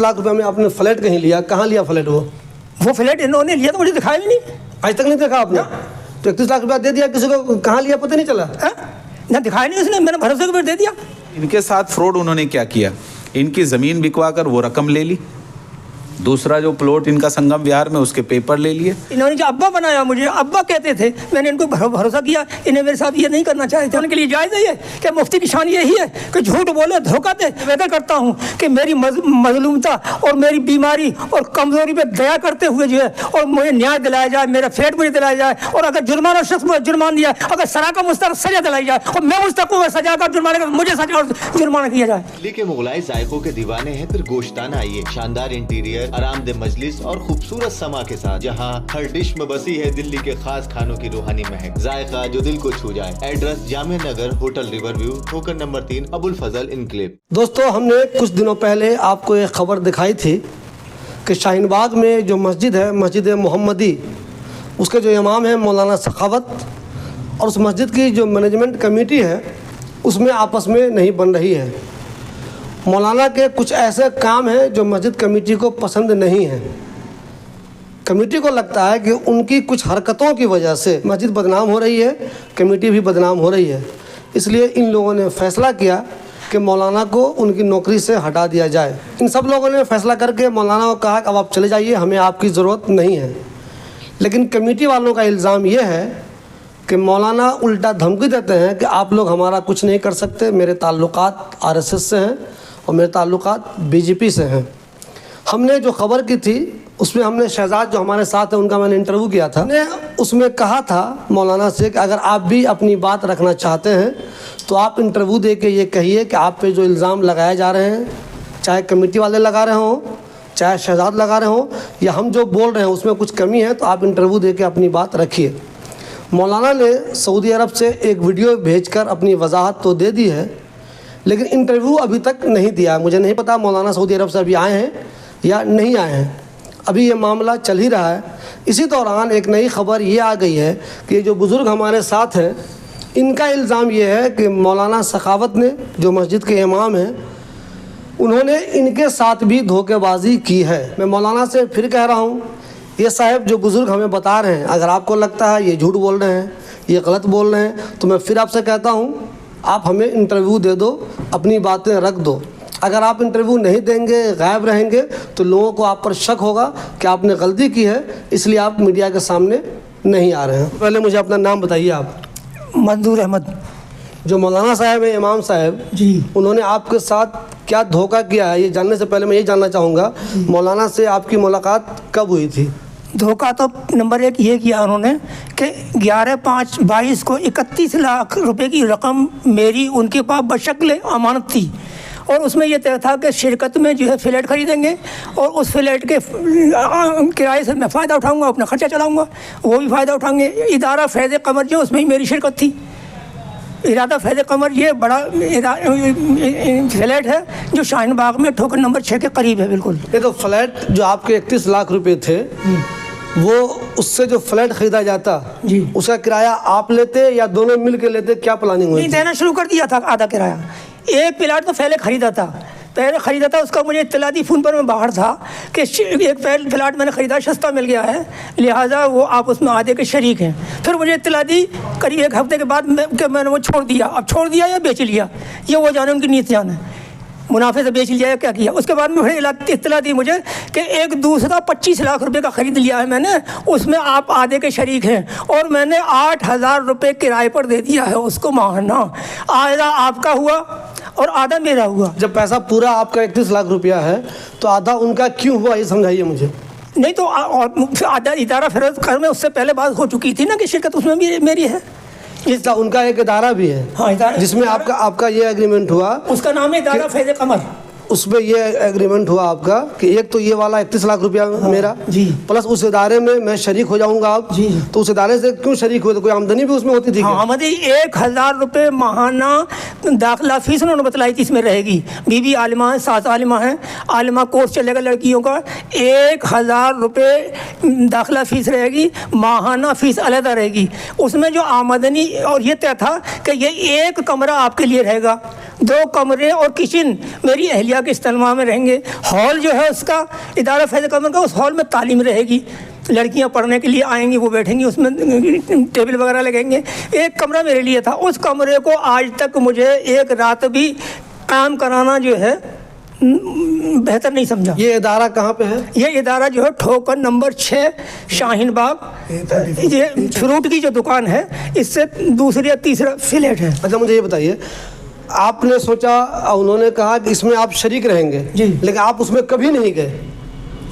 लाख रुपए में आपने फ्लैट कहीं लिया, कहाँ लिया फ्लैट? वो फ्लैट इन्होंने लिया तो मुझे दिखाया भी नहीं, आज तक नहीं देखा आपने? तो 31 लाख रुपया दे दिया किसी को, कहाँ लिया पता नहीं चला? ना दिखाया नहीं उसने, मैंने भरोसे के ऊपर दे दिया। इनके साथ फ्रॉड उन्होंने क्या किया, इनकी ज़मीन बिकवा कर वो रकम ले ली, दूसरा जो प्लॉट इनका संगम विहार में उसके पेपर ले लिए। इन्होंने जो अब्बा बनाया, मुझे अब्बा कहते थे, मैंने इनको भरोसा किया, इन्हें मेरे साथ ये नहीं करना चाहते थे। उनके लिए जायज़ है ये कि मुफ्ती की शान यही है कि झूठ बोले, धोखा दे। वेदर करता हूँ कि मेरी मजलूमता और मेरी बीमारी और कमज़ोरी पे दया करते हुए जो है और मुझे न्याय दिलाया जाए, मेरा फ्लैट मुझे दिलाया जाए, और अगर जुर्माना शख्स मुझे जुर्मान दिया, अगर सजा का मुस्तहक सजा दिलाई जाए और मैं मुस्तहक हूँ सजा का जुर्माने का, मुझे सजा और जुर्माना किया जाए। दिल्ली के मुगलाई जायकों के दीवाने हैं फिर गोश्ताना आइए। शानदार इंटीरियर, आरामदेह मजलिस और खूबसूरत समा के साथ, जहां हर डिश में बसी है दिल्ली के खास खानों की रूहानी महक, जायका जो दिल को छू जाए। Address Jamia Nagar, hotel river view, ठोकर नंबर 3, अबुल फजल इनक्लेव। दोस्तों, हमने कुछ दिनों पहले आपको एक खबर दिखाई थी कि शाहीन बाग में जो मस्जिद है, मस्जिद मोहम्मदी, उसके जो इमाम है मौलाना सखावत, और उस मस्जिद की जो मैनेजमेंट कमेटी है उसमें आपस में नहीं बन रही है। मौलाना के कुछ ऐसे काम हैं जो मस्जिद कमेटी को पसंद नहीं है। कमेटी को लगता है कि उनकी कुछ हरकतों की वजह से मस्जिद बदनाम हो रही है, कमेटी भी बदनाम हो रही है। इसलिए इन लोगों ने फैसला किया कि मौलाना को उनकी नौकरी से हटा दिया जाए। इन सब लोगों ने फैसला करके मौलाना को कहा कि अब आप चले जाइए, हमें आपकी ज़रूरत नहीं है। लेकिन कमेटी वालों का इल्ज़ाम ये है कि मौलाना उल्टा धमकी देते हैं कि आप लोग हमारा कुछ नहीं कर सकते, मेरे ताल्लुकात आरएसएस से हैं और मेरे ताल्लुकात बीजेपी से हैं। हमने जो खबर की थी उसमें हमने शहजाद जो हमारे साथ है उनका मैंने इंटरव्यू किया था। मैंने उसमें कहा था मौलाना से कि अगर आप भी अपनी बात रखना चाहते हैं तो आप इंटरव्यू दे के ये कहिए कि आप पे जो इल्ज़ाम लगाए जा रहे हैं, चाहे कमेटी वाले लगा रहे हों, चाहे शहजाद लगा रहे हों, या हम जो बोल रहे हैं उसमें कुछ कमी है, तो आप इंटरव्यू दे के अपनी बात रखिए। मौलाना ने सऊदी अरब से एक वीडियो भेजकर अपनी वजाहत तो दे दी है, लेकिन इंटरव्यू अभी तक नहीं दिया। मुझे नहीं पता मौलाना सऊदी अरब से अभी आए हैं या नहीं आए हैं, अभी ये मामला चल ही रहा है। इसी दौरान एक नई खबर ये आ गई है कि जो बुज़ुर्ग हमारे साथ हैं, इनका इल्ज़ाम ये है कि मौलाना सखावत ने, जो मस्जिद के इमाम हैं, उन्होंने इनके साथ भी धोखेबाजी की है। मैं मौलाना से फिर कह रहा हूँ, ये साहब जो बुज़ुर्ग हमें बता रहे हैं, अगर आपको लगता है ये झूठ बोल रहे हैं, ये गलत बोल रहे हैं, तो मैं फिर आपसे कहता हूँ आप हमें इंटरव्यू दे दो, अपनी बातें रख दो। अगर आप इंटरव्यू नहीं देंगे, गायब रहेंगे, तो लोगों को आप पर शक होगा कि आपने गलती की है, इसलिए आप मीडिया के सामने नहीं आ रहे हैं। पहले मुझे अपना नाम बताइए आप। मंजूर अहमद। जो मौलाना साहब है, इमाम साहब जी, उन्होंने आपके साथ क्या धोखा किया है, ये जानने से पहले मैं ये जानना चाहूँगा मौलाना से आपकी मुलाकात कब हुई थी? धोखा तो नंबर 1 ये किया उन्होंने कि 11/5/22 को 31 लाख रुपए की रकम मेरी उनके पास बशक्ल अमानत थी, और उसमें यह तय था कि शिरकत में जो है फ्लैट खरीदेंगे और उस फ्लैट के किराए से मैं फ़ायदा उठाऊंगा, अपना खर्चा चलाऊंगा, वो भी फ़ायदा उठाएंगे। इदारा फैज़ कमर जो उसमें ही मेरी शिरकत थी। इरादा फैज़ कमर ये बड़ा फ्लैट है जो शाहीन बाग में ठोकर नंबर 6 के करीब है। बिल्कुल। ये तो फ्लैट जो आपके 31 लाख रुपए थे, वो उससे जो फ्लैट खरीदा जाता जी, उसका किराया आप लेते या दोनों मिल के लेते? क्या प्लानिंग हुई? नहीं, देना शुरू कर दिया था आधा किराया। एक प्लाट तो पहले खरीदा था, उसका मुझे इत्तला दी, फ़ोन पर मैं बाहर था कि एक फ्लैट मैंने ख़रीदा, सस्ता मिल गया है, लिहाजा वो आप उसमें आधे के शरीक हैं। फिर मुझे इत्तला दी करीब 1 हफ्ते के बाद मैंने वो छोड़ दिया। अब छोड़ दिया या बेच लिया, ये वो जाने, उनकी नीयत जाने, मुनाफे से बेच लिया या क्या किया। उसके बाद में इत्तला दी मुझे कि एक दूसरा 25 लाख रुपए का ख़रीद लिया है मैंने, उसमें आप आधे के शरीक हैं, और मैंने 8,000 रुपये किराए पर दे दिया है उसको माहना। आधा आपका हुआ और आधा मेरा हुआ। जब पैसा पूरा आपका 31 लाख रुपया है तो आधा उनका क्यों हुआ, ये समझाइए मुझे। नहीं तो आधा इदारा फरोख्त कर में उससे पहले बात हो चुकी थी ना कि शिरकत उसमें भी मेरी है। इसका उनका एक इदारा भी है, हाँ, इदारा, जिसमें आपका ये एग्रीमेंट हुआ, उसका नाम है इदारा फैज़ कमर। उसमें ये एग्रीमेंट हुआ आपका कि एक तो ये वाला 31 लाख रुपया मेरा जी, प्लस उस इदारे में मैं शरीक हो जाऊंगा आप जी। तो उस इदारे से क्यों शरीक हुए? तो कोई आमदनी भी उसमें होती थी? हाँ, आमदनी 1,000 रुपये माहाना दाखिला फीस उन्होंने बतलाई थी इसमें रहेगी। बीबी आलिमा है, 7 आलिमा हैं, आलिमा कोर्स चलेगा लड़कियों का, 1,000 रुपये दाखिला फ़ीस रहेगी, माहाना फ़ीस अलग रहेगी। उसमें जो आमदनी, और ये तय था कि ये एक कमरा आपके लिए रहेगा, 2 कमरे और किचन मेरी अहलिया के इस्तेमाल में रहेंगे। हॉल जो है उसका इदारा फैज़ कमर का, उस हॉल में तालीम रहेगी, लड़कियां पढ़ने के लिए आएंगी, वो बैठेंगी, उसमें टेबल वगैरह लगेंगे। एक कमरा मेरे लिए था, उस कमरे को आज तक मुझे एक रात भी काम कराना जो है बेहतर नहीं समझा। ये इदारा कहाँ पे है? ये इदारा जो है ठोकर नंबर 6 शाहीन बाग, ये फ्रूट की जो दुकान है, इससे दूसरी या तीसरा फ्लैट है। अच्छा मुझे ये बताइए, आपने सोचा, उन्होंने कहा कि इसमें आप शरीक रहेंगे जी, लेकिन आप उसमें कभी नहीं गए?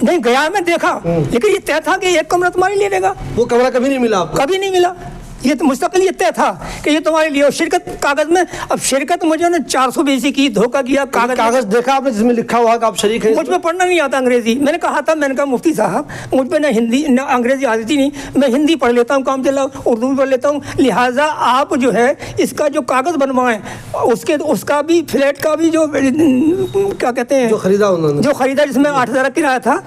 नहीं गया, मैं देखा, लेकिन ये तय था कि एक कमरा तुम्हारे लिए रहेगा। वो कमरा कभी नहीं मिला आपको? कभी नहीं मिला। ये तो मुस्तकिल ये तय था कि ये तुम्हारे लिए। और शिरकत कागज में, अब शिरकत मुझे ना 400 बेसी की, धोखा किया। कागज देखा आपने जिसमें लिखा हुआ कि आप शरीक हैं? मुझ पे पढ़ना नहीं आता अंग्रेजी। मैंने कहा था, मैंने कहा मुफ्ती साहब मुझ पे ना हिंदी ना अंग्रेजी आती नहीं, मैं हिंदी पढ़ लेता हूँ, काम चला, उर्दू भी पढ़ लेता हूँ, लिहाजा आप जो है इसका जो कागज़ बनवाएं, उसका भी फ्लैट का भी जो क्या कहते हैं, जो खरीदा उन्होंने, जो खरीदा जिसमें 8,000 किराया था,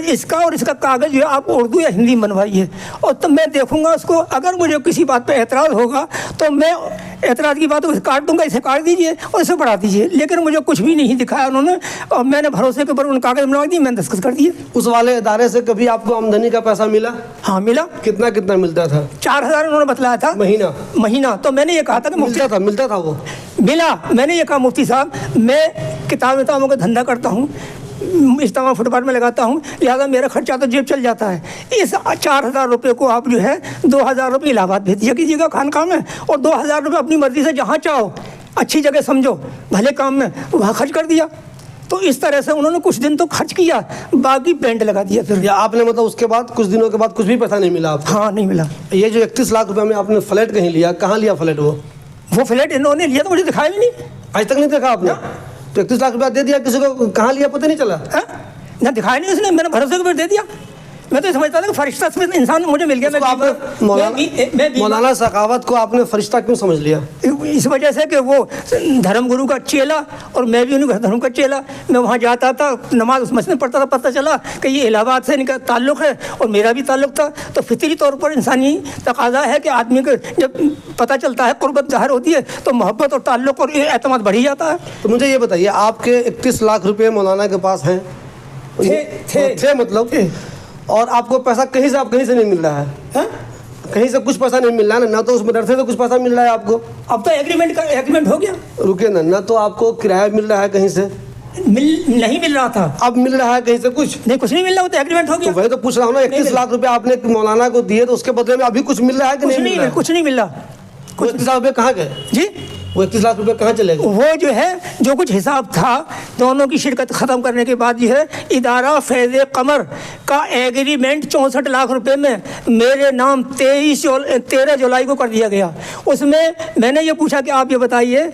इसका और इसका कागज़ जो है आप उर्दू या हिंदी बनवाइए, और तब मैं देखूंगा उसको। अगर मुझे किसी बात पे एतराज़ होगा तो मैं एतराज़ की बात काट दूंगा, इसे काट दीजिए और इसे बढ़ा दीजिए। लेकिन मुझे कुछ भी नहीं दिखाया उन्होंने, और मैंने भरोसे के ऊपर उन कागज़ बनवा दिए, मैंने दस्तखत कर दिए। उस वाले इदारे से कभी आपको आमदनी का पैसा मिला? हाँ मिला। कितना कितना मिलता था? 4,000 उन्होंने बतलाया था महीना। तो मैंने ये कहा था कि मिलता था वो मिला। मैंने ये कहा मुफ्ती साहब, मैं किताबों का धंधा करता हूँ, इज्तिमा फुटपाथ में लगाता हूँ, लिहाजा मेरा खर्चा तो जेब चल जाता है। इस 4,000 रुपये को आप जो है 2,000 रुपये इलाहाबाद भेज दिया कीजिएगा खानका में, और 2,000 रुपये अपनी मर्ज़ी से जहाँ चाहो, अच्छी जगह समझो, भले काम में, वहाँ खर्च कर दिया। तो इस तरह से उन्होंने कुछ दिन तो खर्च किया, बाकी पेंट लगा दिया। फिर या आपने मतलब उसके बाद कुछ दिनों के बाद कुछ भी पैसा नहीं मिला आपको? हाँ नहीं मिला। ये जो 31 लाख रुपये में आपने फ्लैट कहीं लिया, कहाँ लिया फ्लैट? वो फ्लैट इन्होंने लिया तो मुझे दिखाया भी नहीं, आज तक नहीं देखा आपने? तो 31 लाख रुपया दे दिया किसी को, कहाँ लिया पता नहीं चला? ना दिखाया नहीं उसने, मैंने भरोसे के ऊपर दे दिया। मैं तो समझता था कि फरिश्ता इंसान मुझे मिल गया। मौलाना सखावत को आपने फरिश्ता क्यों समझ लिया? इस वजह से कि वो धर्मगुरु का चेला और मैं भी उन्हीं धर्म का चेला। मैं वहाँ जाता था, नमाज उस मस्जिद में पढ़ता था, पता चला कि ये इलाहाबाद से इनका ताल्लुक़ है और मेरा भी ताल्लुक़ था। तो फितरी तौर पर इंसानी तकाजा है कि आदमी को जब पता चलता है, क़ुर्बत ज़ाहिर होती है, तो मोहब्बत और ताल्लुक़ और एतमाद बढ़ ही जाता है। तो मुझे ये बताइए, आपके 31 लाख रुपये मौलाना के पास हैं? थे मतलब, और आपको पैसा कहीं से नहीं मिल रहा है? कहीं से कुछ पैसा नहीं मिल रहा है ना तो उस मदरसे से कुछ पैसा मिल रहा है आपको? अब तो एग्रीमेंट हो गया। रुके ना तो आपको किराया मिल रहा है कहीं से? नहीं मिल रहा था, अब मिल रहा है कहीं से? कुछ नहीं मिल रहा, तो एग्रीमेंट हो गया। तो वही तो पूछ रहा हूँ ना, 31 लाख रुपए आपने मौलाना को दिए, तो उसके बदले में अभी कुछ मिल रहा है कि नहीं मिल रहा है? कुछ नहीं मिल रहा। 31 लाख रुपये कहाँ गए जी? वो 31 लाख रुपए कहाँ चले गए? वो जो है जो कुछ हिसाब था, दोनों की शिरकत ख़त्म करने के बाद जो है इदारा फैज़ कमर का एग्रीमेंट 64 लाख रुपए में मेरे नाम 13 जुलाई को कर दिया गया। उसमें मैंने ये पूछा कि आप ये बताइए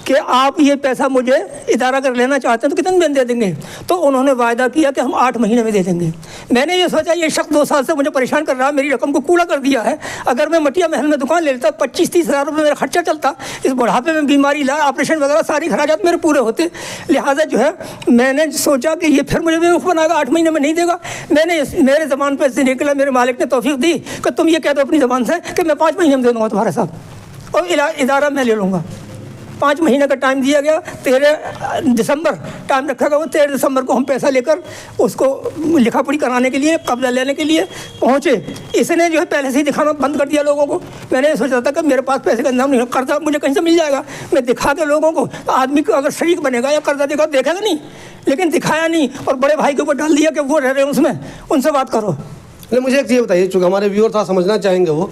कि आप ये पैसा मुझे इदारा कर लेना चाहते हैं तो कितने दिन दे देंगे? तो उन्होंने वायदा किया कि हम 8 महीने में दे देंगे। मैंने ये सोचा ये शख्स 2 साल से मुझे परेशान कर रहा है, मेरी रकम को कूड़ा कर दिया है। अगर मैं मटिया महल में दुकान ले लेता 25-30 हज़ार रुपये मेरा खर्चा चलता, इस बुढ़ापे में बीमारी इलाज ऑपरेशन वगैरह सारी खराजात मेरे पूरे होते। लिहाजा जो है मैंने सोचा कि ये फिर मुझे बेवकूफ़ बनाएगा, 8 महीने में नहीं देगा। मैंने मेरे ज़बान पर से निकला, मेरे मालिक ने तौफीक दी कि तुम ये कह दो अपनी ज़बान से कि मैं 5 महीने में दे दूँगा तुम्हारे साथ, और इदारा मैं ले लूँगा। 5 महीने का टाइम दिया गया, 13 दिसंबर टाइम रखा गया। वो 13 दिसंबर को हम पैसा लेकर उसको लिखा पढ़ी कराने के लिए, कब्जा लेने के लिए पहुँचे। इसने जो है पहले से ही दिखाना बंद कर दिया लोगों को। मैंने सोचा था कि मेरे पास पैसे का इंतजाम नहीं है, कर्जा मुझे कहीं से मिल जाएगा, मैं दिखा के लोगों को, आदमी को अगर शरीक बनेगा या कर्जा देगा देखेगा नहीं, लेकिन दिखाया नहीं और बड़े भाई के ऊपर डाल दिया कि वो रह रहे हैं उसमें, उनसे बात करो। नहीं, मुझे एक चीज़ बताइए, चूँकि हमारे व्यूअर था समझना चाहेंगे वो,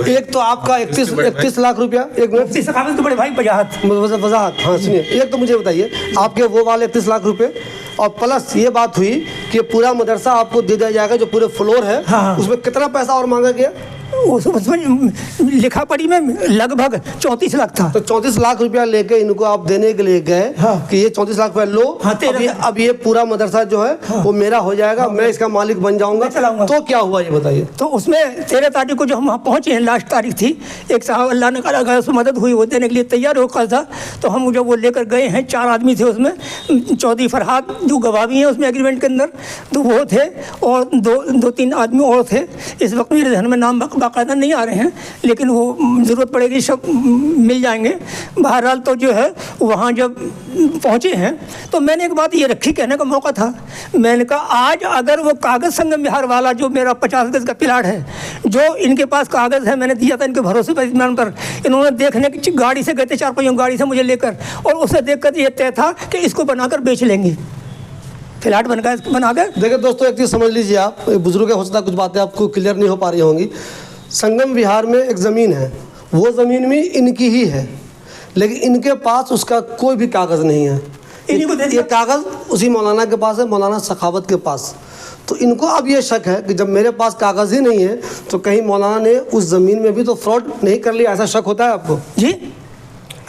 एक तो आपका 31 लाख रुपया, एक मुफ्ती सखावत के बड़े भाई वजाहत, हाँ सुनिए, एक तो मुझे बताइए आपके वो वाले 31 लाख रुपए, और प्लस ये बात हुई कि पूरा मदरसा आपको दे दिया जाएगा, जो पूरे फ्लोर है। हाँ। उसमें कितना पैसा और मांगा गया? उसमें लिखा पढ़ी में लगभग 34 लाख था। तो 34 लाख रुपया लेके इनको आप देने के लिए गए। हाँ। कि ये 34 लाख रुपया लो। हाँ, अब ये पूरा मदरसा जो है। हाँ। वो मेरा हो जाएगा। हाँ। मैं इसका मालिक बन जाऊंगा। तो क्या हुआ ये बताइए। तो उसमें 13 तारीख को जो हम वहाँ पहुँचे हैं, लास्ट तारीख थी, एक साहब अल्लाह ने कहा अगर उसमें मदद हुई वो देने के लिए तैयार हो कल था। तो हम जब वो लेकर गए हैं, 4 आदमी थे उसमें, चौधरी फरहाद जो गवाह भी हैं उसमें एग्रीमेंट के अंदर, तो वो थे और 2-3 आदमी और थे। इस वक्त मेरे ध्यान में नाम बाकायदा नहीं आ रहे हैं, लेकिन वो ज़रूरत पड़ेगी सब मिल जाएंगे। बहरहाल तो जो है वहाँ जब पहुँचे हैं तो मैंने एक बात ये रखी, कहने का मौका था, मैंने कहा आज अगर वो कागज़ संगम विहार वाला जो मेरा 50 गज का प्लाट है, जो इनके पास कागज़ है, मैंने दिया था इनके भरोसे पर, इत्मीनान पर, इन्होंने देखने की गाड़ी से गए थे, 4 पहियों गाड़ी से मुझे लेकर, और उसे देख कर ये तय था कि इसको बनाकर बेच लेंगे, फ्लैट बना के। देखिए दोस्तों, एक चीज़ समझ लीजिए, आप बुजुर्ग हो सकता है कुछ बातें आपको क्लियर नहीं हो पा रही होंगी। संगम विहार में एक ज़मीन है, वो ज़मीन भी इनकी ही है, लेकिन इनके पास उसका कोई भी कागज़ नहीं है। ये कागज़ उसी मौलाना के पास है, मौलाना सखावत के पास। तो इनको अब ये शक है कि जब मेरे पास कागज़ ही नहीं है तो कहीं मौलाना ने उस ज़मीन में भी तो फ्रॉड नहीं कर लिया, ऐसा शक होता है आपको? जी,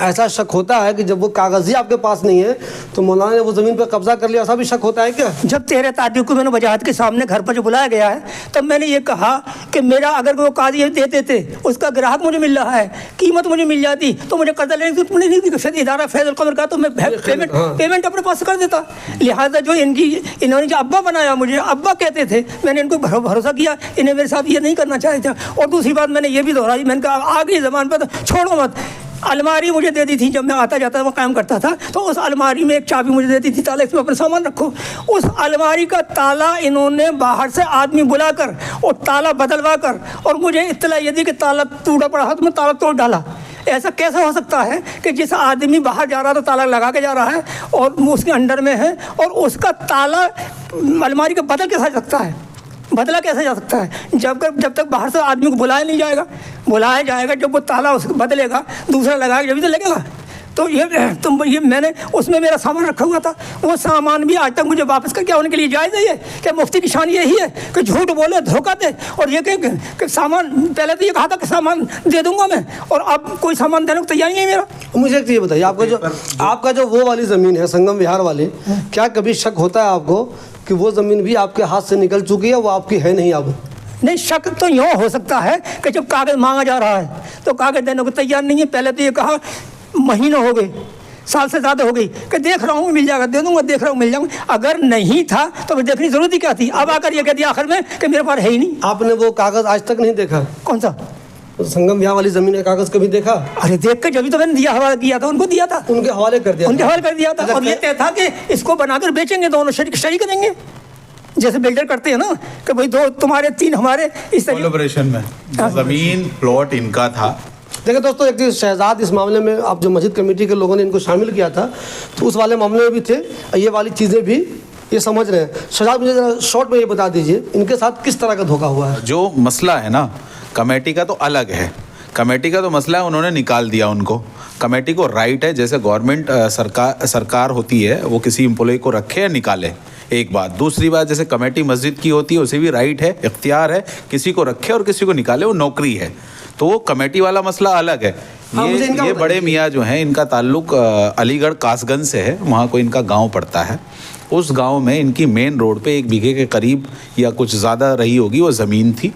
ऐसा शक होता है कि जब वो कागज़ ही आपके पास नहीं है तो मौलाना ने वो ज़मीन पर कब्जा कर लिया, ऐसा भी शक होता है क्या? जब 13 तारीख को मैंने वजाहत के सामने घर पर जो बुलाया गया है, तब मैंने ये कहा कि मेरा अगर वो कागज़ दे देते, उसका ग्राहक मुझे मिल रहा है, कीमत मुझे मिल जाती, तो मुझे कर्जा लेने की नहीं थी। फिर इदारा फैज़ल कमर का तो मैं पेमेंट अपने पास कर देता। लिहाजा जो इन्होंने जो अब्बा बनाया, मुझे अब्बा कहते थे, मैंने इनको भरोसा किया, इन्हें मेरे साथ ये नहीं करना चाहते थे। और दूसरी बात मैंने ये भी दोहराई, मैंने कहा आगे ज़बान पर तो छोड़ो मत। अलमारी मुझे दे दी थी, जब मैं आता जाता वो काम करता था, तो उस अलमारी में एक चाबी मुझे दे दी थी, ताला इसमें अपना सामान रखो। उस अलमारी का ताला इन्होंने बाहर से आदमी बुलाकर और ताला बदलवा कर और मुझे इत्तला ये दी कि ताला टूटा पड़ा है, तो मैं ताला तोड़ डाला। ऐसा कैसे हो सकता है कि जिस आदमी बाहर जा रहा है तो ताला लगा के जा रहा है और उसके अंडर में है, और उसका ताला अलमारी का बदल कैसे जा सकता है, बदला कैसे जा सकता है? जब तक बाहर से आदमी को बुलाया नहीं जाएगा। बुलाया जाएगा जब वो ताला उसको बदलेगा, दूसरा लगाएगा, जब भी तो लगेगा। तो ये मैंने उसमें मेरा सामान रखा हुआ था, वो सामान भी आज तक मुझे वापस करके आने के लिए जायज़ है। क्या मुफ्ती की शान यही है कि झूठ बोले, धोखा दे, और ये कि सामान, पहले तो ये कहा था कि सामान दे दूंगा मैं, और अब कोई सामान देने को तैयार नहीं है मेरा। मुझे एक चीज़ बताइए, आपका जो वो वाली ज़मीन है संगम विहार वाली, क्या कभी शक होता है आपको कि वो ज़मीन भी आपके हाथ से निकल चुकी है, वो आपकी है नहीं अब? नहीं, शक तो यूँ हो सकता है कि जब कागज़ मांगा जा रहा है तो कागज़ देने को तैयार नहीं है। पहले तो ये कहा महीनों हो गए, साल से ज़्यादा हो गई कि देख रहा हूँ मिल जाएगा, दे दूँगा, देख रहा हूँ मिल जाऊँगा। अगर नहीं था तो फिर देखने की ज़रूरत ही क्या थी? अब आकर ये कह दिया आखिर में कि मेरे पास है ही नहीं। आपने वो कागज़ आज तक नहीं देखा? कौन सा? संगम विहार वाली ज़मीन का कागज़ कभी देखा? अरे देख कर जब तो मैंने दिया, हवाला किया था, उनको दिया था, उनके हवाले कर दिया, उनके हवाले कर दिया था। और ये तय था कि इसको बनाकर बेचेंगे, दोनों शरीक करेंगे, जैसे बिल्डर करते हैं ना कि भाई 2 तुम्हारे 3 हमारे, इस तरह कोलैबोरेशन में। ज़मीन प्लॉट इनका था। देखिए दोस्तों, एक चीज़, शहजाद इस मामले में आप जो मस्जिद कमेटी के लोगों ने इनको शामिल किया था, तो उस वाले मामले में भी थे, ये वाली चीज़ें भी ये समझ रहे हैं। शहजाद, मुझे जरा शॉर्ट में ये बता दीजिए इनके साथ किस तरह का धोखा हुआ है? जो मसला है ना, कमेटी का तो अलग है। कमेटी का तो मसला है, उन्होंने निकाल दिया उनको। कमेटी को राइट है, जैसे गवर्नमेंट सरकार होती है, वो किसी एम्प्लॉय को रखे या निकाले, एक बात। दूसरी बात, जैसे कमेटी मस्जिद की होती है, उसे भी राइट है, इख्तियार है, किसी को रखे और किसी को निकाले, वो नौकरी है। तो वो कमेटी वाला मसला अलग है। ये बड़े मियाँ जो हैं, इनका ताल्लुक अलीगढ़ कासगंज से है, वहाँ कोई इनका गांव पड़ता है। उस गांव में इनकी मेन रोड पे 1 बीघे के करीब या कुछ ज़्यादा रही होगी वो ज़मीन थी।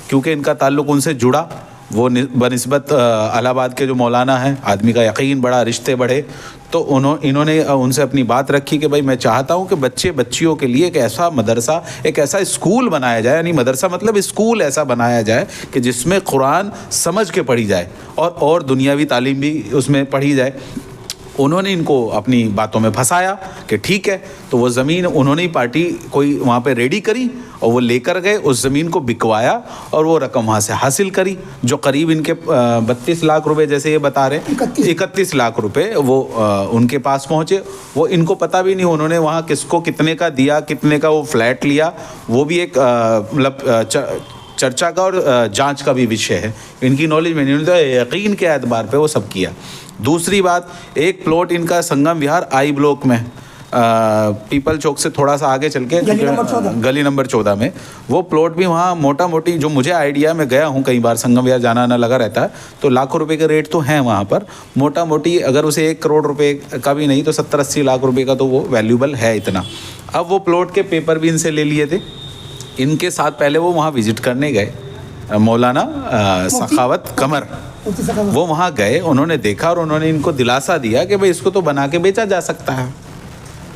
क्योंकि इनका ताल्लुक उनसे जुड़ा, वो बनिस्बत इलाहाबाद के जो मौलाना हैं, आदमी का यकीन बढ़ा, रिश्ते बढ़े, तो इन्होंने उनसे अपनी बात रखी कि भाई मैं चाहता हूँ कि बच्चियों के लिए एक ऐसा मदरसा, एक ऐसा स्कूल बनाया जाए, यानी मदरसा मतलब स्कूल ऐसा बनाया जाए कि जिसमें कुरान समझ के पढ़ी जाए और दुनियावी तालीम भी उसमें पढ़ी जाए। उन्होंने इनको अपनी बातों में फंसाया कि ठीक है, तो वो ज़मीन उन्होंने ही पार्टी कोई वहाँ पे रेडी करी और वो लेकर गए, उस ज़मीन को बिकवाया और वो रकम वहाँ से हासिल करी, जो करीब इनके 32 लाख रुपए, जैसे ये बता रहे, 31 लाख रुपए वो उनके पास पहुँचे। वो इनको पता भी नहीं उन्होंने वहाँ किसको कितने का दिया, कितने का वो फ्लैट लिया, वो भी एक मतलब चर्चा का और जांच का भी विषय है। इनकी नॉलेज में नहीं, तो यकीन के एतबार पे वो सब किया। दूसरी बात, एक प्लॉट इनका संगम विहार आई ब्लॉक में, पीपल चौक से थोड़ा सा आगे चल के गली नंबर 14 में, वो प्लॉट भी वहाँ मोटा मोटी, जो मुझे आइडिया, मैं गया हूँ कई बार, संगम विहार जाना आना लगा रहता है, तो लाखों रुपए के रेट तो हैं वहाँ पर। मोटा मोटी अगर उसे 1 करोड़ रुपए का भी नहीं तो 70-80 लाख रुपए का तो वो वैल्यूबल है इतना। अब वो प्लॉट के पेपर भी इनसे ले लिए थे। इनके साथ पहले वो वहाँ विजिट करने गए, मौलाना सखावत कमर, वो वहाँ गए, उन्होंने देखा और उन्होंने इनको दिलासा दिया कि भाई इसको तो बना के बेचा जा सकता है।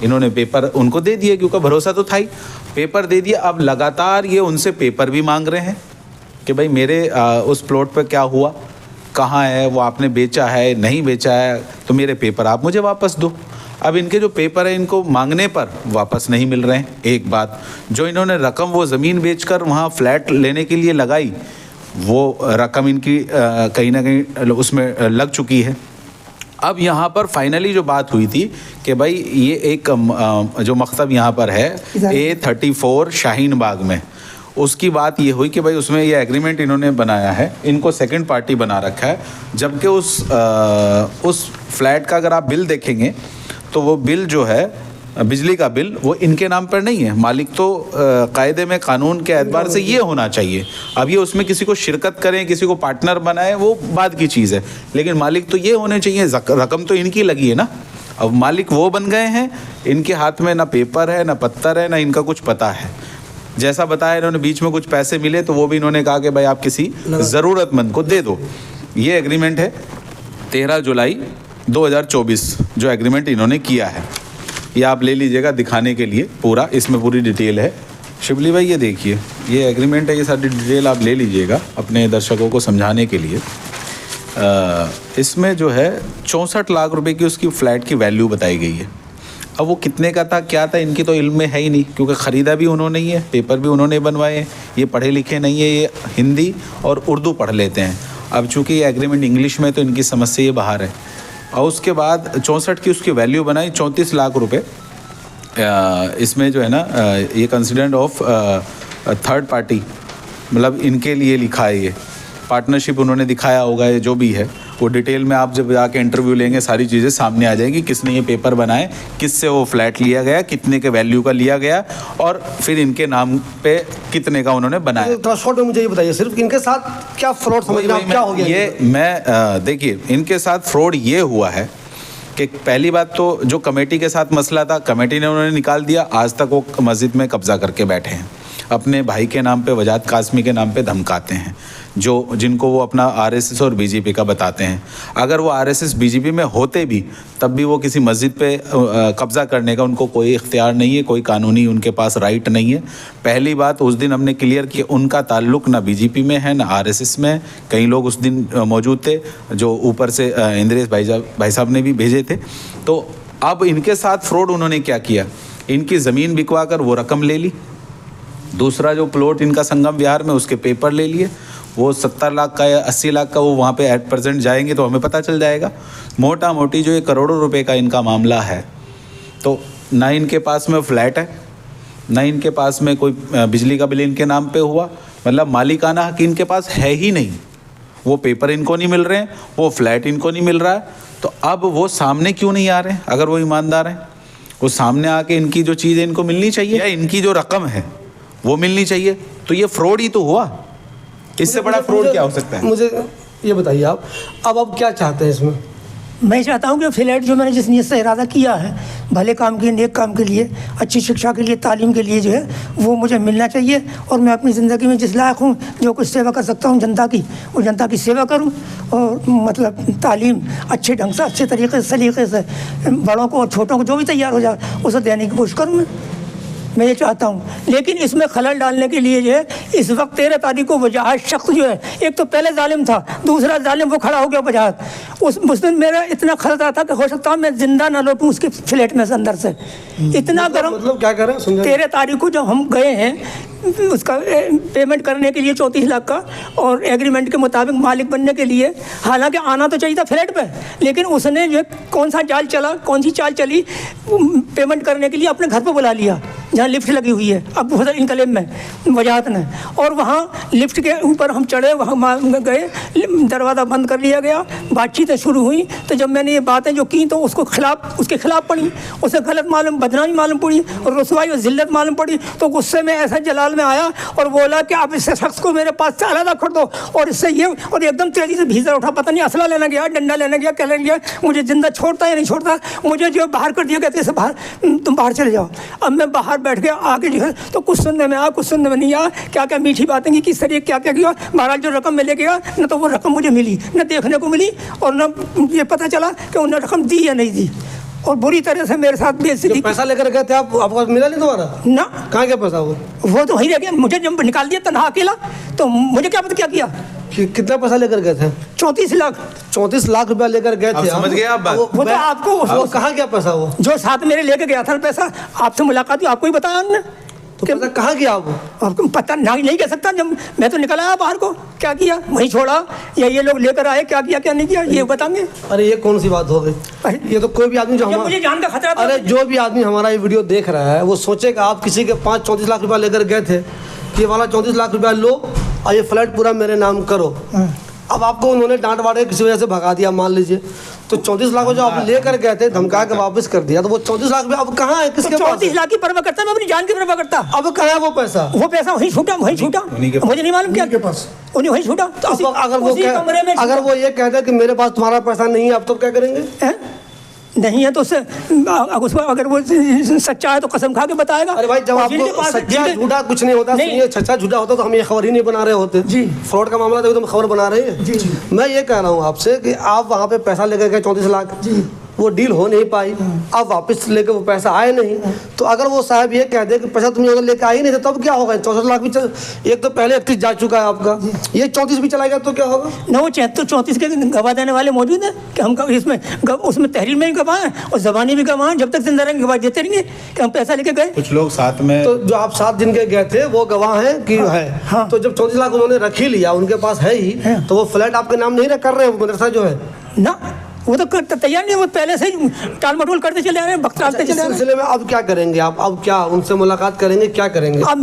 इन्होंने पेपर उनको दे दिए, क्योंकि भरोसा तो था ही, पेपर दे दिया। अब लगातार ये उनसे पेपर भी मांग रहे हैं, कि भाई मेरे उस प्लॉट पे क्या हुआ, कहाँ है, वो आपने बेचा है नहीं बेचा है, तो मेरे पेपर आप मुझे वापस दो। अब इनके जो पेपर है इनको मांगने पर वापस नहीं मिल रहे हैं। एक बात, जो इन्होंने रकम वो ज़मीन बेचकर वहाँ फ्लैट लेने के लिए लगाई, वो रकम इनकी कहीं ना कहीं उसमें लग चुकी है। अब यहाँ पर फाइनली जो बात हुई थी कि भाई ये एक जो मकतब यहाँ पर है A34 शाहीन बाग में, उसकी बात ये हुई कि भाई उसमें ये एग्रीमेंट इन्होंने बनाया है, इनको सेकंड पार्टी बना रखा है, जबकि उस फ्लैट का अगर आप बिल देखेंगे तो वो बिल जो है बिजली का बिल वो इनके नाम पर नहीं है। मालिक तो कायदे में कानून के एतबार से ये होना चाहिए। अब ये उसमें किसी को शिरकत करें, किसी को पार्टनर बनाए, वो बात की चीज़ है, लेकिन मालिक तो ये होने चाहिए। रकम तो इनकी लगी है ना। अब मालिक वो बन गए हैं, इनके हाथ में ना पेपर है ना पत्तर है ना इनका कुछ पता है। जैसा बताया इन्होंने बीच में कुछ पैसे मिले तो वो भी इन्होंने कहा कि भाई आप किसी ज़रूरतमंद को दे दो। ये एग्रीमेंट है 13 जुलाई 2024 जो एग्रीमेंट इन्होंने किया है, ये आप ले लीजिएगा दिखाने के लिए पूरा, इसमें पूरी डिटेल है। शिवली भाई ये देखिए, ये एग्रीमेंट है, ये सारी डिटेल आप ले लीजिएगा अपने दर्शकों को समझाने के लिए। इसमें जो है 64 लाख रुपए की उसकी फ़्लैट की वैल्यू बताई गई है। अब वो कितने का था क्या था इनकी तो इल्म में है ही नहीं, क्योंकि ख़रीदा भी उन्होंने ही है, पेपर भी उन्होंने बनवाए हैं, ये पढ़े लिखे नहीं है, ये हिंदी और उर्दू पढ़ लेते हैं। अब चूँकि ये एग्रीमेंट इंग्लिश में तो इनकी समझ से ये बाहर है। और उसके बाद 64 की उसकी वैल्यू बनाई 34 लाख रुपए। इसमें जो है ना ये कंसिडर्ड ऑफ थर्ड पार्टी, मतलब इनके लिए लिखा है, ये पार्टनरशिप उन्होंने दिखाया होगा, ये जो भी है वो डिटेल में आप जब जाके इंटरव्यू लेंगे सारी चीज़ें सामने आ जाएंगी, किसने ये पेपर बनाए, किससे वो फ्लैट लिया गया, कितने के वैल्यू का लिया गया और फिर इनके नाम पे कितने का उन्होंने बनाया। तो शॉर्ट में मुझे ये बताइए सिर्फ इनके साथ क्या फ्रॉड समझ रहे हैं आप, क्या हो गया ये मैं देखिए इनके साथ फ्रॉड ये हुआ है कि पहली बात तो जो कमेटी के साथ मसला था, कमेटी ने उन्होंने निकाल दिया। आज तक वो मस्जिद में कब्जा करके बैठे हैं, अपने भाई के नाम पे वजाद कासमी के नाम पे धमकाते हैं, जिनको वो अपना आरएसएस और बीजेपी का बताते हैं। अगर वो आरएसएस बीजेपी में होते भी तब भी वो किसी मस्जिद पे कब्ज़ा करने का उनको कोई इख्तियार नहीं है, कोई कानूनी उनके पास राइट नहीं है। पहली बात उस दिन हमने क्लियर किया, उनका ताल्लुक़ ना बीजेपी में है ना आरएसएस में है। कई लोग उस दिन मौजूद थे जो ऊपर से इंद्रेश भाई साहब ने भी भेजे थे। तो अब इनके साथ फ्रॉड उन्होंने क्या किया, इनकी ज़मीन बिकवा कर वो रकम ले ली। दूसरा जो प्लॉट इनका संगम विहार में उसके पेपर ले लिए, वो 70 लाख का या 80 लाख का, वो वहाँ पे एट प्रेजेंट जाएंगे तो हमें पता चल जाएगा। मोटा मोटी जो ये करोड़ों रुपए का इनका मामला है, तो ना इनके पास में फ्लैट है, ना इनके पास में कोई बिजली का बिल इनके नाम पे हुआ, मतलब मालिकाना हक इनके पास है ही नहीं। वो पेपर इनको नहीं मिल रहे हैं, वो फ्लैट इनको नहीं मिल रहा है। तो अब वो सामने क्यों नहीं आ रहे हैं? अगर वो ईमानदार हैं, वो सामने आके इनकी जो चीज़ें इनको मिलनी चाहिए या इनकी जो रकम है वो मिलनी चाहिए। तो ये फ्रॉड ही तो हुआ, इससे बड़ा फ्रॉड क्या हो सकता है? मुझे ये बताइए आप, अब क्या चाहते हैं इसमें? मैं चाहता हूँ कि फ्लैट जो मैंने जिस नीयत से इरादा किया है, भले काम के लिए, नेक काम के लिए, अच्छी शिक्षा के लिए, तालीम के लिए जो है वो मुझे मिलना चाहिए। और मैं अपनी ज़िंदगी में जिस लायक हूँ, जो कुछ सेवा कर सकता हूँ जनता की, वो जनता की सेवा करूँ। और मतलब तालीम अच्छे ढंग से, अच्छे तरीके से, सलीके से बड़ों को और छोटों को जो भी तैयार हो जाए उसे देने की कोशिश करूँ मैं ये चाहता हूँ। लेकिन इसमें खलल डालने के लिए जो है इस वक्त 13 को वजाहत शख्स जो है, एक तो पहले जालिम था, दूसरा जालिम वो खड़ा हो गया वजाहत। उस दिन मेरा इतना खतरा था कि हो सकता है मैं जिंदा ना लौटूँ उसके फ्लैट में से अंदर से। इतना गर्म, मतलब क्या कर रहे हैं? 13 तारीख को जब हम गए हैं उसका पेमेंट करने के लिए 34 लाख का, और एग्रीमेंट के मुताबिक मालिक बनने के लिए, हालांकि आना तो चाहिए था फ्लैट पे, लेकिन उसने जो कौन सा जाल चला, कौन सी चाल चली, पेमेंट करने के लिए अपने घर पे बुला लिया जहाँ लिफ्ट लगी हुई है अब उधर इनकलेब में वजाहत ने। और वहाँ लिफ्ट के ऊपर हम चढ़े, वहाँ गए, दरवाज़ा बंद कर लिया गया, बातचीतें शुरू हुई। तो जब मैंने ये बातें जो की तो उसके खिलाफ पड़ी, उसे गलत मालूम, बदनामी मालूम पड़ी और रुसवाई और जिल्लत मालूम पड़ी। तो गुस्से में ऐसा जलाल में आया और बोला कि आप इस शख्स को मेरे पास से अलग कर दो, और इससे ये, और एकदम तेजी से भीतर उठा, पता नहीं असला लेने गया, डंडा लेने गया, क्या लेने गया, मुझे जिंदा छोड़ता या नहीं छोड़ता, मुझे जो बाहर कर दिया, कहते इसे बाहर, तुम बाहर चले जाओ। अब मैं बाहर बैठ गया, आगे जो है तो कुछ सुनने में आया, कुछ सुनने में नहीं आया, क्या क्या मीठी बातें की, किस तरीके क्या क्या किया। बहरहाल जो रकम मिले गया न तो वो रकम मुझे मिली, न देखने को मिली, और न ये पता चला कि उन्होंने रकम दी या नहीं दी। और बुरी तरह से मेरे साथ बेइज्जती जो पैसा लेकर गए थे आप, आपको मिला नहीं दोबारा? ना, कहाँ गया पैसा वो तो वहीं रह गया। मुझे जब निकाल दिया तनहा अकेला, तो मुझे क्या पता क्या किया। कितना पैसा लेकर गए थे? 34 लाख। 34 लाख रुपया लेकर गए थे। समझ गए आप बात? वो तो आपको वो कहाँ गया पैसा? वो जो साथ मेरे लेके गया था पैसा, आपसे मुलाकात हुई, आपको ही बताया हमने। तो पैसा कहाँ गया? वो आपको पता नहीं कह सकता। जब मैं तो निकल आया बाहर को, क्या किया वहीं छोड़ा, या ये लोग लेकर आए, क्या किया क्या नहीं किया, ये बताएंगे। अरे ये कौन सी बात हो गई? ये तो कोई भी आदमी जो मुझे जान का खतरा था। अरे जो भी आदमी हमारा ये वीडियो देख रहा है वो सोचेगा आप किसी के 34 लाख रुपया लेकर गए थे कि वाला 34 लाख रुपया लो और ये फ्लैट पूरा मेरे नाम करो। अब आपको उन्होंने डांट वाट के किसी वजह से भगा दिया, मान लीजिए, तो 34 लाख को जो आप लेकर गए थे धमका के वापस कर दिया, तो वो 34 लाख रुपया अब कहाँ है, किसके पास? 34 लाख की परवाह करता, मैं अपनी जान की परवाह करता। अब कहाँ है वो पैसा? वो पैसा वहीं छूटा, मुझे नहीं मालूम क्या के पास उन्हें वहीं छूटा। तो अगर वो ये कहते कि मेरे पास तुम्हारा पैसा नहीं है, अब तो क्या करेंगे? नहीं है तो उसमें अगर वो सच्चा है तो कसम खा के बताएगा। अरे भाई, जब आपको सच्चा झूठा कुछ नहीं होता, सुनिए, सच्चा झूठा होता तो हम ये खबर ही नहीं बना रहे होते जी। फ्रॉड का मामला तभी तो हम खबर बना रहे हैं जी। मैं ये कह रहा हूँ आपसे कि आप वहाँ पे पैसा लेकर गए 34 लाख जी, वो डील हो नहीं पाई, अब वापस लेके वो पैसा आए नहीं, तो अगर वो साहब ये कह दे कि पैसा तुम अगर लेके आई नहीं थे तब क्या होगा? 64 लाख भी एक तो पहले 31 जा चुका है आपका, ये 34 भी चला गया तो क्या होगा? ना वो 34 के गवाह देने वाले मौजूद हैं कि हम इसमें उसमें तहरीर में भी गवाह और जबानी भी गवाह, जब तक जिंदा रहेंगे गवाह देते रहेंगे कि हम पैसा लेके गए। कुछ लोग साथ में, तो जो आप 7 दिन के गए थे वो गवाह हैं कि है? हाँ। तो जब 34 लाख उन्होंने रख ही लिया, उनके पास है ही, तो वो फ्लैट आपके नाम नहीं कर रहे हैं, वो मदरसा जो है ना, वो तो तैयार नहीं, वो पहले से ही टाल मटोल करते चले आ रहे हैं, वक्त डालते चले आ रहे हैं। सिलसिले में अब क्या करेंगे आप? अब क्या उनसे मुलाकात करेंगे, क्या करेंगे? अब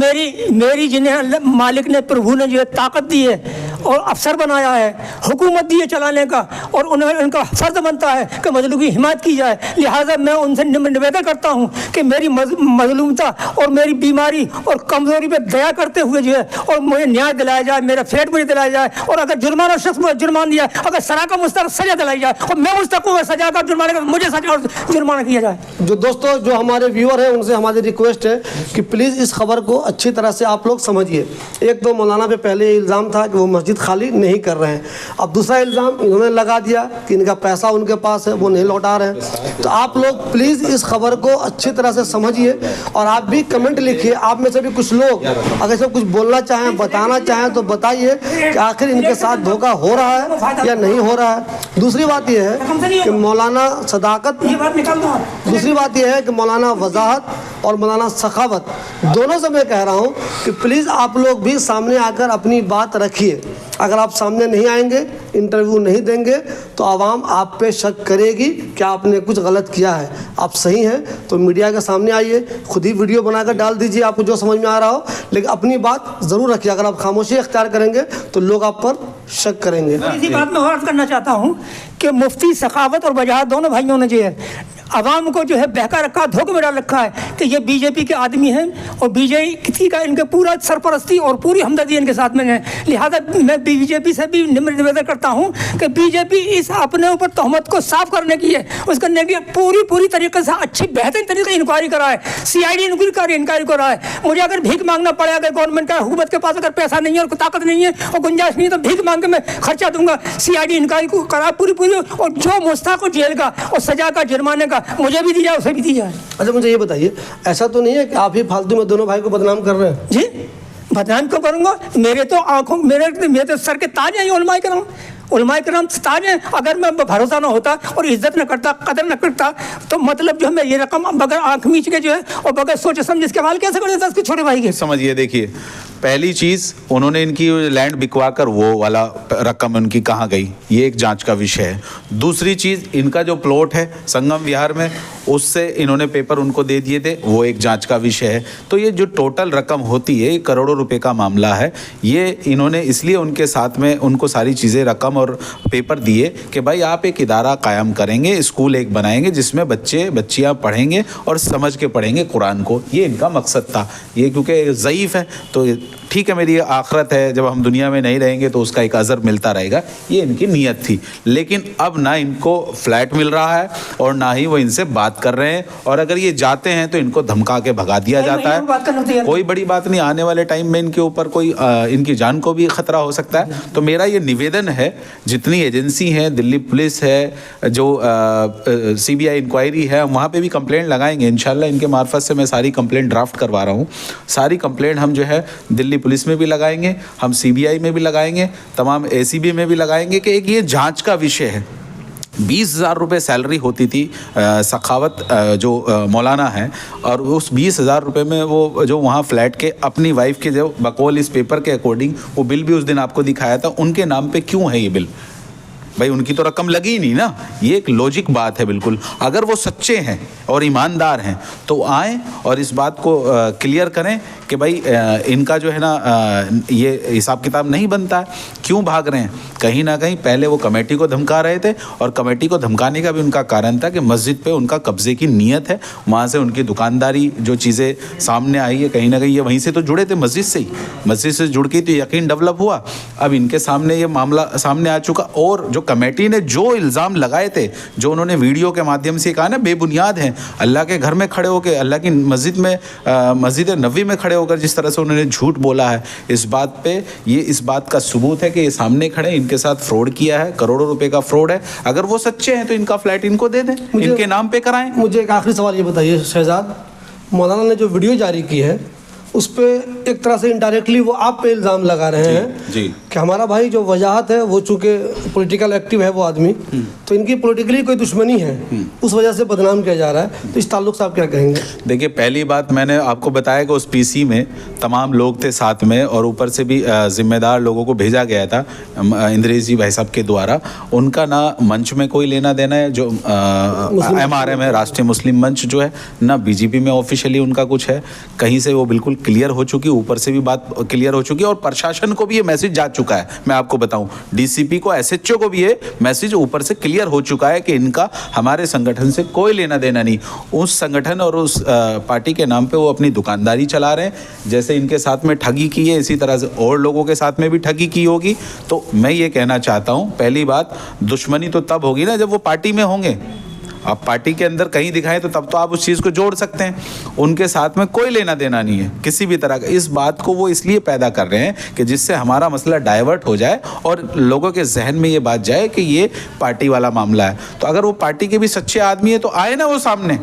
मेरी जिन्हें मालिक ने, प्रभु ने जो है ताकत दी है और अफसर बनाया है, हुकूमत दी है चलाने का, और उन्हें उनका फर्ज बनता है कि मजलूम की हिमायत की जाए। लिहाजा मैं उनसे निवेदन करता हूँ कि मेरी मजलूमता और मेरी बीमारी और कमजोरी पे दया करते हुए जो है और मुझे न्याय दिलाया जाए, मेरा फ्लैट मुझे दिलाया जाए, और अगर जुर्माना शख्स मुझे जुर्माना दिया, अगर सजा का मुस्तहक सजा दिलाई जाए, और मैं मुस्तहक सजा का जुर्माने का मुझे सजा और जुर्माना किया जाए। जो दोस्तों, जो हमारे व्यूअर हैं उनसे हमारी रिक्वेस्ट है कि प्लीज़ इस खबर को अच्छी तरह से आप लोग समझिए। एक तो मौलाना पे पहले इल्ज़ाम था कि वो मस्जिद खाली नहीं कर रहे हैं, अब दूसरा इल्ज़ाम इन्होंने लगा दिया कि इनका पैसा उनके पास है, वो नहीं लौटा रहे हैं। तो आप लोग प्लीज़ इस खबर को अच्छी तरह से समझिए और आप भी कमेंट लिखिए। आप में से भी कुछ लोग अगर सब कुछ बोलना चाहें, बताना चाहें तो बताइए कि आखिर इनके साथ धोखा हो रहा है या नहीं हो रहा है। दूसरी बात यह है कि मौलाना सदाकत, दूसरी बात यह है कि मौलाना वजाहत और मौलाना सखावत, दोनों से मैं कह रहा हूँ कि प्लीज़ आप लोग भी सामने आकर अपनी बात रखिए। अगर आप सामने नहीं आएंगे, इंटरव्यू नहीं देंगे, तो आवाम आप पे शक करेगी कि आपने कुछ गलत किया है। आप सही हैं तो मीडिया के सामने आइए, खुद ही वीडियो बनाकर डाल दीजिए, आपको जो समझ में आ रहा हो, लेकिन अपनी बात ज़रूर रखिए। अगर आप खामोशी अख्तियार करेंगे तो लोग आप पर शक करेंगे। इसी बात में अर्ज़ करना चाहता हूँ कि मुफ्ती सखावत और वजाहत दोनों भाइयों ने जो है आवाम को जो है बहका रखा, धोखे में डाल रखा है कि ये बीजेपी के आदमी हैं और बीजेपी का इनके पूरा सरपरस्ती और पूरी हमदर्दी इनके साथ में है। लिहाजा मैं बीजेपी से भी निवेदन करता हूँ कि बीजेपी इस अपने ऊपर तहमत को साफ करने की है, उसका पूरी तरीके से अच्छी बेहतरीन तरीके से इंक्वायरी कराए, CID इंक्वायरी कराए। मुझे अगर भीख मांगना पड़े, अगर गवर्नमेंट का हुकूमत के पास अगर पैसा नहीं है और ताकत नहीं है और गुंजाइश नहीं है, तो भीख मांग के मैं खर्चा दूंगा। CID इंक्वायरी को कराए पूरी, और जो मुस्तहक हो जेल का और सजा का, जुर्माने का, मुझे भी दी जाए, उसे भी दी जाए। अच्छा, मुझे ये बताइए, ऐसा तो नहीं है कि आप ही फालतू में दोनों भाई को बदनाम कर रहे हैं? जी, बदनाम क्यों करूँगा? मेरे तो आंखों, मेरे तो सर के ताज हैं उलमाए कराम, उलमाए कराम ताज हैं। अगर मैं भरोसा ना होता और इज्जत न करता, कदर न करता, तो मतलब जो है मैं ये रकम बगैर आंख मीच के जो है और बगैर सोचे समझे इसके हवाले कैसे कर देता इसके छोटे भाई के? समझिए, देखिए, पहली चीज़, उन्होंने इनकी लैंड बिकवा कर वो वाला रकम उनकी कहाँ गई, ये एक जांच का विषय है। दूसरी चीज़, इनका जो प्लॉट है संगम विहार में, उससे इन्होंने पेपर उनको दे दिए थे, वो एक जांच का विषय है। तो ये जो टोटल रकम होती है, करोड़ों रुपए का मामला है। ये इन्होंने इसलिए उनके साथ में उनको सारी चीज़ें, रकम और पेपर दिए कि भाई आप एक इदारा कायम करेंगे, स्कूल एक बनाएंगे जिसमें बच्चे बच्चियाँ पढ़ेंगे और समझ के पढ़ेंगे कुरान को। ये इनका मकसद था। ये क्योंकि ज़ईफ़ है तो ठीक है मेरी आखिरत है, जब हम दुनिया में नहीं रहेंगे तो उसका एक अजर मिलता रहेगा, ये इनकी नीयत थी। लेकिन अब ना इनको फ्लैट मिल रहा है और ना ही वो इनसे बात कर रहे हैं, और अगर ये जाते हैं तो इनको धमका के भगा दिया जाता है। कोई बड़ी बात नहीं, आने वाले टाइम में इनके ऊपर कोई इनकी जान को भी खतरा हो सकता है। तो मेरा ये निवेदन है, जितनी एजेंसी है, दिल्ली पुलिस है, जो CBI इंक्वायरी है, वहाँ पे भी कंप्लेंट लगाएंगे इंशाल्लाह। इनके मार्फत से मैं सारी कंप्लेंट ड्राफ्ट करवा रहा हूँ। सारी कंप्लेंट हम जो है दिल्ली पुलिस में भी लगाएंगे, हम CBI में भी लगाएंगे, तमाम ACB में भी लगाएंगे कि एक ये जांच का विषय है। 20,000 रुपये सैलरी होती थी सखावत जो मौलाना है, और उस 20,000 रुपये में वो जो वहाँ फ्लैट के अपनी वाइफ के जो बकौल इस पेपर के अकॉर्डिंग वो बिल भी उस दिन आपको दिखाया था, उनके नाम पे क्यों है ये बिल? भाई उनकी तो रकम लगी ही नहीं ना। ये एक लॉजिक बात है बिल्कुल। अगर वो सच्चे हैं और ईमानदार हैं तो आएँ और इस बात को क्लियर करें कि भाई इनका जो है ना ये हिसाब किताब नहीं बनता है, क्यों भाग रहे हैं? कहीं ना कहीं पहले वो कमेटी को धमका रहे थे, और कमेटी को धमकाने का भी उनका कारण था कि मस्जिद पे उनका कब्जे की नीयत है। वहाँ से उनकी दुकानदारी जो चीज़ें सामने आई है, कहीं ना कहीं ये वहीं से तो जुड़े थे, मस्जिद से ही, मस्जिद से जुड़ के तो यकीन डेवलप हुआ। अब इनके सामने ये मामला सामने आ चुका, और जो कमेटी ने जो इल्ज़ाम लगाए थे, जो उन्होंने वीडियो के माध्यम से कहा ना बेबुनियाद हैं, अल्लाह के घर में खड़े होकर, अल्लाह की मस्जिद में, मस्जिद नबी में खड़े होकर जिस तरह से उन्होंने झूठ बोला है, इस बात पे ये इस बात का सबूत है कि ये सामने खड़े, इनके साथ फ्रॉड किया है, करोड़ों रुपए का फ्रॉड है। अगर वो सच्चे हैं तो इनका फ्लैट इनको दे दें, इनके नाम पे कराएं। मुझे एक आखिरी सवाल ये बताइए शहजाद, मौलाना ने जो वीडियो जारी की है उस पे एक तरह से इनडायरेक्टली वो आप पे इल्ज़ाम लगा रहे हैं जी कि हमारा भाई जो वजाहत है वो चूँकि पॉलिटिकल एक्टिव है वो आदमी, तो इनकी पॉलिटिकली कोई दुश्मनी है, उस वजह से बदनाम किया जा रहा है। तो इस ताल्लुक से आप क्या कहेंगे? देखिए, पहली बात मैंने आपको बताया कि उस PC में तमाम लोग थे साथ में, और ऊपर से भी जिम्मेदार लोगों को भेजा गया था इंद्रेश जी भाई साहब के द्वारा। उनका ना मंच में कोई लेना देना है, जो MRM है, राष्ट्रीय मुस्लिम मंच जो है ना, BJP में ऑफिशियली उनका कुछ है, कहीं से वो बिल्कुल क्लियर हो चुकी, ऊपर से भी बात क्लियर हो चुकी है, और प्रशासन को भी ये मैसेज जा चुका है। मैं आपको बताऊं, DCP को, SHO को भी ये मैसेज ऊपर से क्लियर हो चुका है कि इनका हमारे संगठन से कोई लेना देना नहीं। उस संगठन और उस पार्टी के नाम पे वो अपनी दुकानदारी चला रहे हैं। जैसे इनके साथ में ठगी की है, इसी तरह से और लोगों के साथ में भी ठगी की होगी। तो मैं ये कहना चाहता हूँ, पहली बात, दुश्मनी तो तब होगी ना जब वो पार्टी में होंगे। आप पार्टी के अंदर कहीं दिखाएं तो तब तो आप उस चीज़ को जोड़ सकते हैं। उनके साथ में कोई लेना देना नहीं है किसी भी तरह का। इस बात को वो इसलिए पैदा कर रहे हैं कि जिससे हमारा मसला डाइवर्ट हो जाए और लोगों के जहन में ये बात जाए कि ये पार्टी वाला मामला है। तो अगर वो पार्टी के भी सच्चे आदमी है तो आए ना वो सामने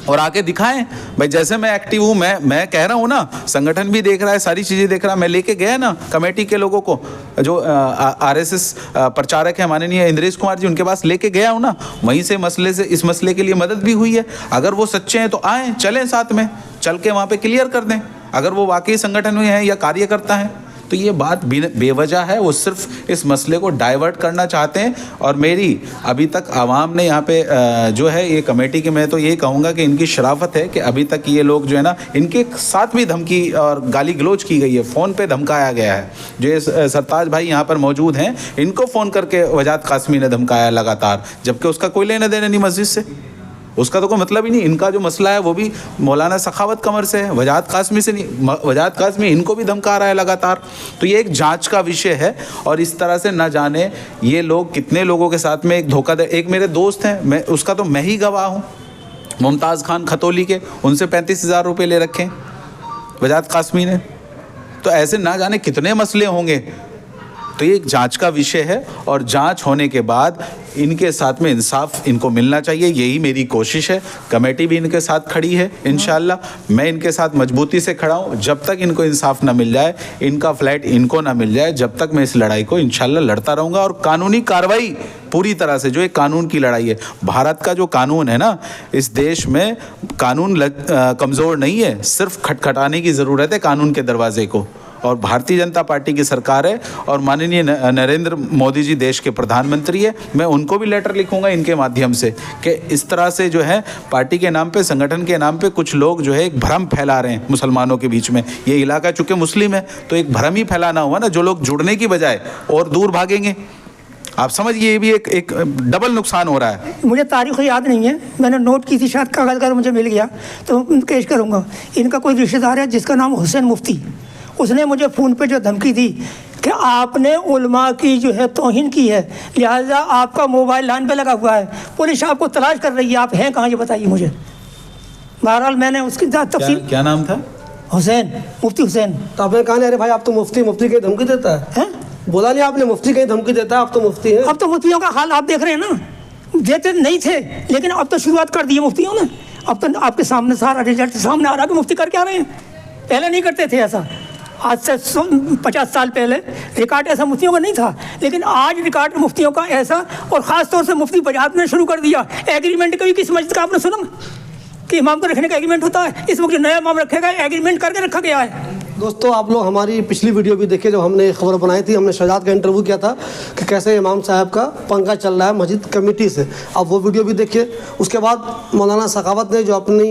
और आके दिखाएं। भाई जैसे मैं एक्टिव हूँ, मैं कह रहा हूँ ना, संगठन भी देख रहा है, सारी चीज़ें देख रहा है। मैं लेके गया ना कमेटी के लोगों को, जो RSS प्रचारक है माननीय इंद्रेश कुमार जी, उनके पास लेके गया हूँ ना, वहीं से इस मसले के लिए मदद भी हुई है। अगर वो सच्चे हैं तो आएँ, चलें साथ में, चल के वहाँ पे क्लियर कर दें अगर वो वाकई संगठन में हैं या कार्यकर्ता हैं। तो ये बात बेवजह है, वो सिर्फ इस मसले को डाइवर्ट करना चाहते हैं। और मेरी अभी तक आवाम ने यहाँ पे जो है ये कमेटी के, मैं तो ये कहूँगा कि इनकी शराफत है कि अभी तक ये लोग जो है ना, इनके साथ भी धमकी और गाली गलौज की गई है, फ़ोन पे धमकाया गया है। जो ये सरताज भाई यहाँ पर मौजूद हैं, इनको फ़ोन करके वजाहत कासमी ने धमकाया लगातार, जबकि उसका कोई लेना देना नहीं मस्जिद से, उसका तो कोई मतलब ही नहीं। इनका जो मसला है वो भी मौलाना सखावत कमर से है, वजाहत कासमी से नहीं। वजाहत कासमी इनको भी धमका रहा है लगातार। तो ये एक जांच का विषय है, और इस तरह से न जाने ये लोग कितने लोगों के साथ में एक धोखा एक मेरे दोस्त हैं, मैं उसका तो मैं ही गवाह हूँ, मुमताज़ खान खतौली के, उनसे 35,000 रुपये ले रखे वजाहत कासमी ने। तो ऐसे ना जाने कितने मसले होंगे। तो ये एक जांच का विषय है, और जांच होने के बाद इनके साथ में इंसाफ इनको मिलना चाहिए, यही मेरी कोशिश है। कमेटी भी इनके साथ खड़ी है, इंशाल्लाह मैं इनके साथ मजबूती से खड़ा हूँ। जब तक इनको इंसाफ ना मिल जाए, इनका फ्लैट इनको ना मिल जाए, जब तक मैं इस लड़ाई को इंशाल्लाह लड़ता रहूँगा। और कानूनी कार्रवाई पूरी तरह से, जो एक कानून की लड़ाई है, भारत का जो कानून है ना, इस देश में कानून कमज़ोर नहीं है, सिर्फ खटखटाने की ज़रूरत है कानून के दरवाजे को। और भारतीय जनता पार्टी की सरकार है, और माननीय नरेंद्र मोदी जी देश के प्रधानमंत्री है। मैं उनको भी लेटर लिखूंगा इनके माध्यम से कि इस तरह से जो है पार्टी के नाम पे, संगठन के नाम पे कुछ लोग जो है एक भ्रम फैला रहे हैं मुसलमानों के बीच में। ये इलाका चूँकि मुस्लिम है तो एक भ्रम ही फैलाना हुआ ना, जो लोग जुड़ने की बजाय और दूर भागेंगे। आप समझिए, ये भी एक डबल नुकसान हो रहा है। मुझे तारीख याद नहीं है, मैंने नोट की थी, शायद कागज़ अगर मुझे मिल गया तो पेश करूँगा। इनका कोई रिश्तेदार है जिसका नाम हुसैन मुफ्ती, उसने मुझे फ़ोन पे जो धमकी दी कि आपने उलमा की जो है तौहीन की है, लिहाजा आपका मोबाइल लाइन पे लगा हुआ है, पुलिस आपको तलाश कर रही है, आप हैं कहाँ ये बताइए मुझे। बहरहाल मैंने उसकी तफसील। क्या नाम था? हुसैन, मुफ्ती हुसैन। तो आपने कहा नहीं अरे भाई आप तो मुफ्ती कहीं धमकी देता है? बोला नहीं आपने मुफ्ती कहीं धमकी देता है? आप तो मुफ्ती हैं। अब तो मुफ्तियों का हाल आप देख रहे हैं ना, देते नहीं थे लेकिन अब तो शुरुआत कर दी है मुफ्तियों ने। अब तो आपके सामने सारा रिजल्ट सामने आ रहा है कि मुफ्ती करके आ रहे हैं। पहले नहीं करते थे ऐसा, आज से 50 साल पहले रिकॉर्ड ऐसा मुफ्तियों का नहीं था, लेकिन आज रिकॉर्ड मुफ्तियों का ऐसा, और ख़ास तौर से मुफ्ती पंजाब ने शुरू कर दिया। एग्रीमेंट कभी किस मस्जिद का आपने सुना कि इमाम को रखने का एग्रीमेंट होता है? इस वक्त जो नया इमाम रखेगा एग्रीमेंट करके रखा गया है। दोस्तों आप लोग हमारी पिछली वीडियो भी देखिए, जब हमने खबर बनाई थी, हमने शहजाद का इंटरव्यू किया था कि कैसे इमाम साहब का पंगा चल रहा है मस्जिद कमेटी से। आप वो वीडियो भी देखिए। उसके बाद मौलाना सखावत ने जो अपनी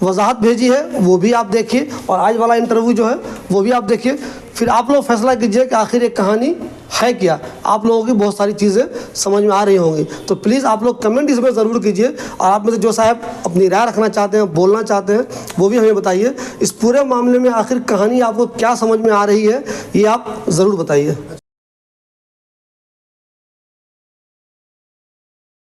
वजाहत भेजी है वो भी आप देखिए, और आज वाला इंटरव्यू जो है वो भी आप देखिए। फिर आप लोग फैसला कीजिए कि आखिर एक कहानी है क्या। आप लोगों की बहुत सारी चीज़ें समझ में आ रही होंगी, तो प्लीज़ आप लोग कमेंट इसमें ज़रूर कीजिए। और आप में से जो साहब अपनी राय रखना चाहते हैं, बोलना चाहते हैं, वो भी हमें बताइए। इस पूरे मामले में आखिर कहानी आपको क्या समझ में आ रही है, ये आप ज़रूर बताइए।